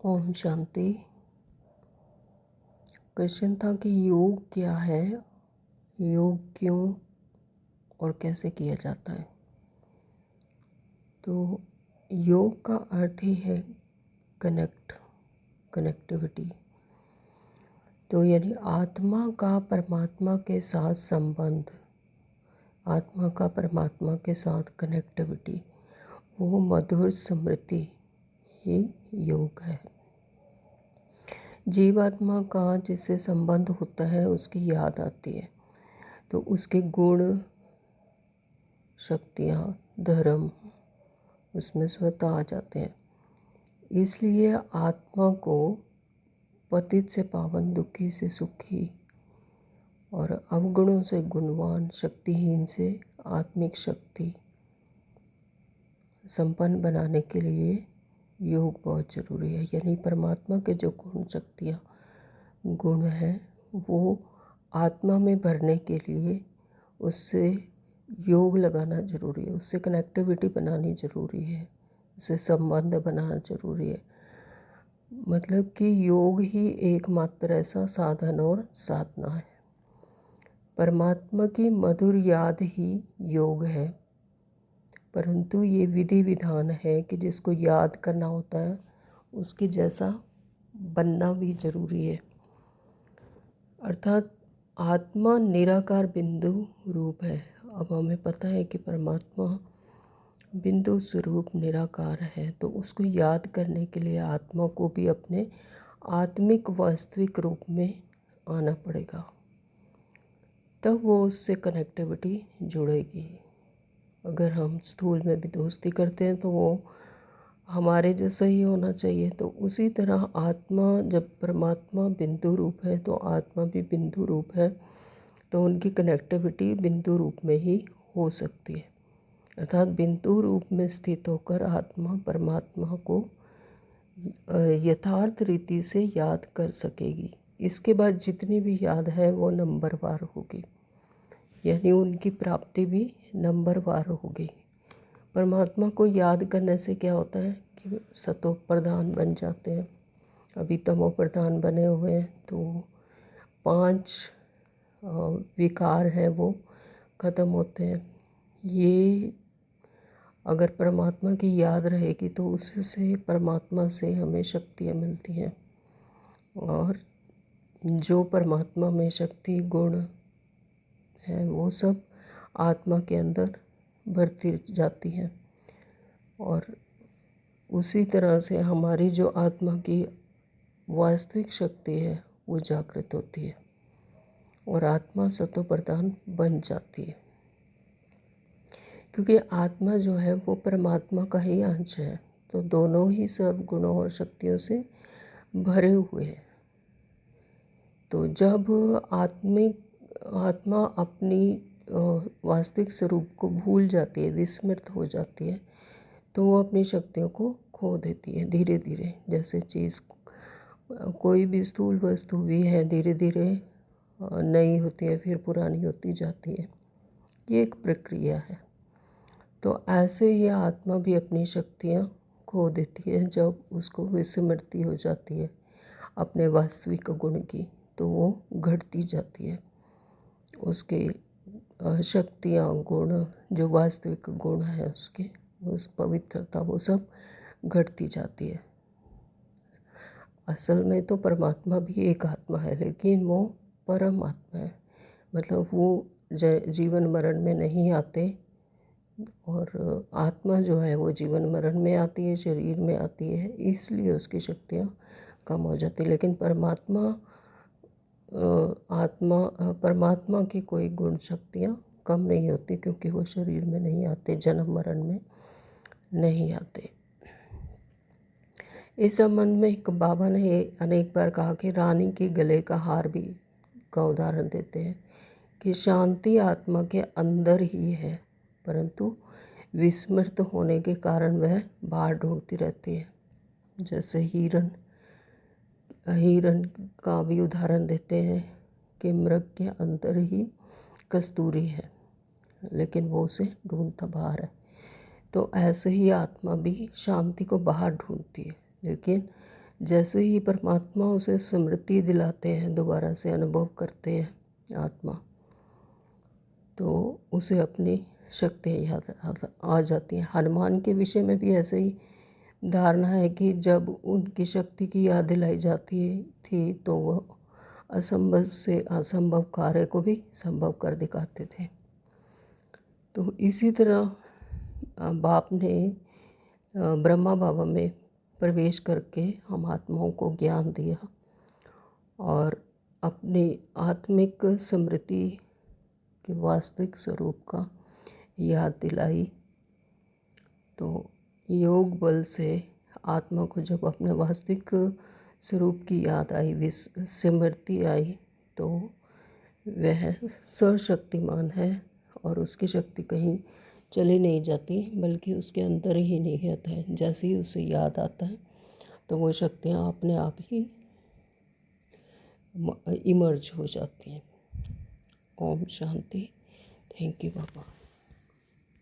Om Shanti. Question था कि योग क्या है, योग क्यों और कैसे किया जाता है। तो योग का अर्थ ही है कनेक्टिविटी। तो यानी आत्मा का परमात्मा के साथ संबंध, आत्मा का परमात्मा के साथ कनेक्टिविटी, वो मधुर स्मृति ही योग है। जीवात्मा का जिससे संबंध होता है उसकी याद आती है, तो उसके गुण, शक्तियाँ, धर्म उसमें स्वतः आ जाते हैं। इसलिए आत्मा को पतित से पावन, दुखी से सुखी और अवगुणों से गुणवान, शक्तिहीन से आत्मिक शक्ति संपन्न बनाने के लिए योग बहुत ज़रूरी है। यानी परमात्मा के जो गुण, शक्तियाँ, गुण हैं वो आत्मा में भरने के लिए उससे योग लगाना ज़रूरी है, उससे कनेक्टिविटी बनानी ज़रूरी है, उससे संबंध बनाना ज़रूरी है। मतलब कि योग ही एकमात्र ऐसा साधन और साधना है। परमात्मा की मधुर याद ही योग है, परंतु ये विधि विधान है कि जिसको याद करना होता है उसके जैसा बनना भी ज़रूरी है। अर्थात आत्मा निराकार बिंदु रूप है। अब हमें पता है कि परमात्मा बिंदु स्वरूप निराकार है, तो उसको याद करने के लिए आत्मा को भी अपने आत्मिक वास्तविक रूप में आना पड़ेगा, तब वो उससे कनेक्टिविटी जुड़ेगी। अगर हम स्थूल में भी दोस्ती करते हैं तो वो हमारे जैसा ही होना चाहिए। तो उसी तरह आत्मा, जब परमात्मा बिंदु रूप है तो आत्मा भी बिंदु रूप है, तो उनकी कनेक्टिविटी बिंदु रूप में ही हो सकती है। अर्थात बिंदु रूप में स्थित होकर आत्मा परमात्मा को यथार्थ रीति से याद कर सकेगी। इसके बाद जितनी भी याद है वो नंबरवार होगी, यानी उनकी प्राप्ति भी नंबरवार होगी। परमात्मा को याद करने से क्या होता है कि सतो प्रधान बन जाते हैं। अभी तमो प्रधान बने हुए हैं, तो 5 विकार हैं वो ख़त्म होते हैं। ये अगर परमात्मा की याद रहेगी तो उससे परमात्मा से हमें शक्तियाँ मिलती हैं, और जो परमात्मा में शक्ति, गुण है वो सब आत्मा के अंदर भरती जाती हैं, और उसी तरह से हमारी जो आत्मा की वास्तविक शक्ति है वो जागृत होती है और आत्मा सतो प्रधान बन जाती है। क्योंकि आत्मा जो है वो परमात्मा का ही अंश है, तो दोनों ही सब गुणों और शक्तियों से भरे हुए हैं। तो जब आत्मा अपनी वास्तविक स्वरूप को भूल जाती है, विस्मृत हो जाती है, तो वो अपनी शक्तियों को खो देती है धीरे धीरे। जैसे चीज़, कोई भी स्थूल वस्तु भी है, धीरे धीरे नई होती है, फिर पुरानी होती जाती है। ये एक प्रक्रिया है। तो ऐसे ही आत्मा भी अपनी शक्तियाँ खो देती है जब उसको विस्मृति हो जाती है अपने वास्तविक गुण की, तो वो घटती जाती है। उसके शक्तियाँ, गुण, जो वास्तविक गुण है उसके, उस पवित्रता, वो सब घटती जाती है। असल में तो परमात्मा भी एक आत्मा है, लेकिन वो परम आत्मा है। मतलब वो जीवन मरण में नहीं आते, और आत्मा जो है वो जीवन मरण में आती है, शरीर में आती है, इसलिए उसकी शक्तियाँ कम हो जाती है। लेकिन परमात्मा की कोई गुण शक्तियाँ कम नहीं होती, क्योंकि वो शरीर में नहीं आते, जन्म मरण में नहीं आते। इस संबंध में एक बाबा ने अनेक बार कहा कि रानी के गले का हार भी का उदाहरण देते हैं कि शांति आत्मा के अंदर ही है, परंतु विस्मृत होने के कारण वह बाहर ढूंढती रहती है। जैसे हिरण का भी उदाहरण देते हैं कि मृग के अंदर ही कस्तूरी है, लेकिन वो उसे ढूंढता बाहर है। तो ऐसे ही आत्मा भी शांति को बाहर ढूंढती है, लेकिन जैसे ही परमात्मा उसे स्मृति दिलाते हैं, दोबारा से अनुभव करते हैं आत्मा, तो उसे अपनी शक्तियाँ याद आ जाती हैं। हनुमान के विषय में भी ऐसे ही धारणा है कि जब उनकी शक्ति की याद दिलाई जाती थी तो वह असंभव से असंभव कार्य को भी संभव कर दिखाते थे। तो इसी तरह बाप ने ब्रह्मा बाबा में प्रवेश करके हम आत्माओं को ज्ञान दिया और अपनी आत्मिक स्मृति के वास्तविक स्वरूप का याद दिलाई। तो योग बल से आत्मा को जब अपने वास्तविक स्वरूप की याद आई, स्मृति आई, तो वह सर्वशक्तिमान है और उसकी शक्ति कहीं चली नहीं जाती, बल्कि उसके अंदर ही निहित है। जैसे ही उसे याद आता है तो वो शक्तियाँ अपने आप ही इमर्ज हो जाती हैं। ओम शांति। Thank you Baba.